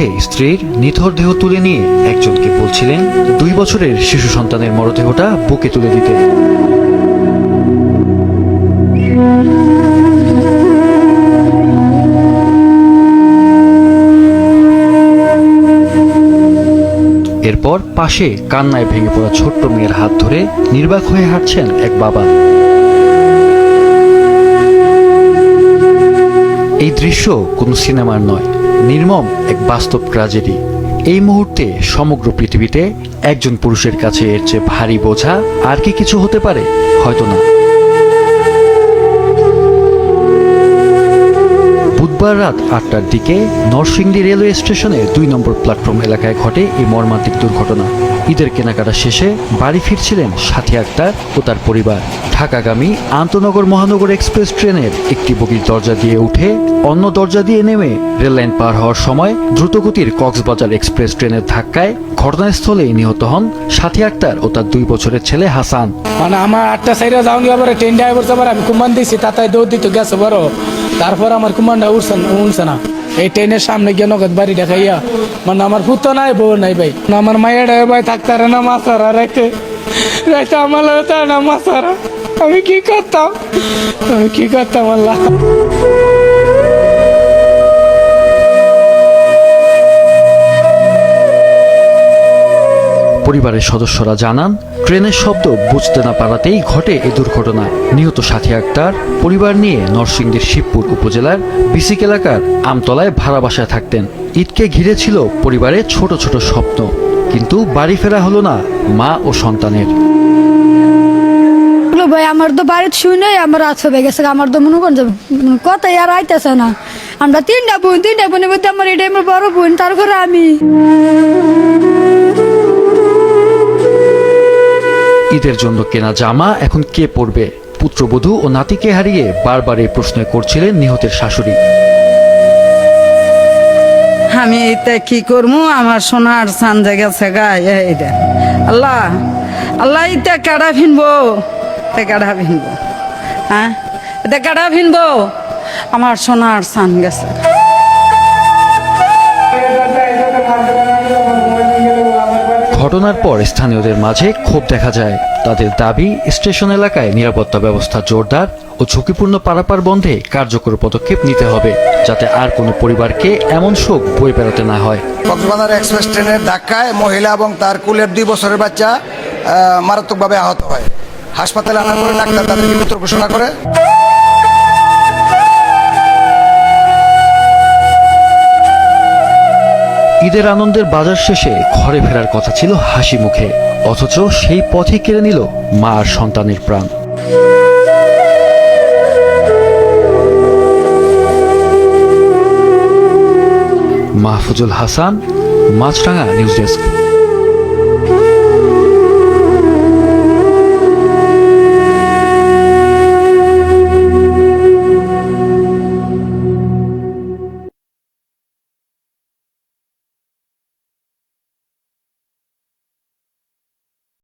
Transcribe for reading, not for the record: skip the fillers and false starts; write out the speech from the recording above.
মধ্যে স্ত্রীর নিথর দেহ তুলে নিয়ে একজনকে বলছিলেন 2 বছরের শিশু সন্তানের মরদেহটা বুকে তুলে দিতে। এরপর পাশে কান্নায় ভেঙে পড়া ছোট্ট মেয়ের হাত ধরে নির্বাক হয়ে হাঁটছেন এক বাবা। এই দৃশ্য কোনো সিনেমার নয়, নির্মম এক বাস্তব ট্র্যাজেডি। এই মুহূর্তে সমগ্র পৃথিবীতে একজন পুরুষের কাছে এর চেয়ে ভারী বোঝা আর কি কিছু হতে পারে? হয়তো না। বুধবার রাত 8টার দিকে নরসিংদী রেলওয়ে স্টেশনের 2 নম্বর প্ল্যাটফর্ম এলাকায় ঘটে এই মর্মান্তিক দুর্ঘটনা। ঈদের কেনাকাটা শেষে বাড়ি ফিরছিলেন সাথী আক্তার ও তার পরিবার। ঢাকাগামী আন্তনগর মহানগর এক্সপ্রেস ট্রেনের একটি বগির দরজা দিয়ে উঠে অন্য দরজা দিয়ে নেমে রেললাইন পার হওয়ার সময় দ্রুতগতির কক্সবাজার এক্সপ্রেস ট্রেনের ধাক্কায় ঘটনাস্থলেই নিহত হন সাথী আক্তার ও তার 2 বছরের ছেলে হাসান। মানে আমার 8টা সাইডে যাওয়া যাবার ট্রেন ড্রাইভার যাবার আমি কুম্বান দিয়েছি, তাতে দৌড় দিতে গেছে বড়। তারপর আমার কুম্বানটা উঠছে না। এই ট্রেনের সামনে গিয়ে নগদ বাড়ি দেখাইয়া মানে আমার পুতো নাই, বউ নাই ভাই। আমার মায়ের ভাই থাকতে না মাছারা রেখে রেখে আমার না মাছারা। আমি কি করতাম আল্লাহ। পরিবারের সদস্যরা জানান, ট্রেনের শব্দ বুঝতে না পারাতেই ঘটে এই দুর্ঘটনা। নিহত সাথী আক্তার পরিবার নিয়ে নরসিংদীর শিবপুর উপজেলার বিসিক এলাকার আমতলায় ভাড়া বাসায় থাকতেন। ঈদকে ঘিরে ছিল পরিবারের ছোট ছোট স্বপ্ন, কিন্তু বাড়ি ফেরা হলো না মা ও সন্তানের। ভাই আমার তো বাড়িতে শুনে আমার রাত হয়ে গেছে, আমার তো মনে করেন কথাই আর আইতেছে না। আমরা 3টা বোনের মধ্যে আমার এটাই আমার বড় বোন, তারপরে আমি। ঈদের জন্য কেনা জামা এখন কে পরবে? পুত্রবধূ ও নাতিকে হারিয়ে বারবার এই প্রশ্ন করছিলেন নিহতের শাশুড়ি। আমি এটা কি করবো, আমার সোনার চান জায়গা গায়ে এটা আল্লাহ আল্লাহ এটা কাড়া ভিনবো, কাড়া ভিনবো, হ্যাঁ এটা কাড়া ভিনবো, আমার সোনার চান গেছে। ঘটনার পর স্থানীয়দের মাঝে ক্ষোভ দেখা যায়। তাদের দাবি, স্টেশন এলাকায় নিরাপত্তা ব্যবস্থা জোরদার ও ঝুঁকিপূর্ণ পারাপার বন্ধে কার্যকর পদক্ষেপ নিতে হবে, যাতে আর কোনো পরিবারকে এমন শোক বয়ে বেড়াতে না হয়। কক্সবাজার এক্সপ্রেস ট্রেনের ধাক্কায় মহিলা এবং তার কুলের 2 বছরের বাচ্চা মারাত্মকভাবে আহত হয়। হাসপাতালে আনার পরে ডাক্তার তাদেরকে মৃত ঘোষণা করে। ঈদের আনন্দের বাজার শেষে ঘরে ফেরার কথা ছিল হাসি মুখে, অথচ সেই পথে কেড়ে নিল মা আর সন্তানের প্রাণ। মাহফুজুল হাসান, মাছরাঙা নিউজ ডেস্ক।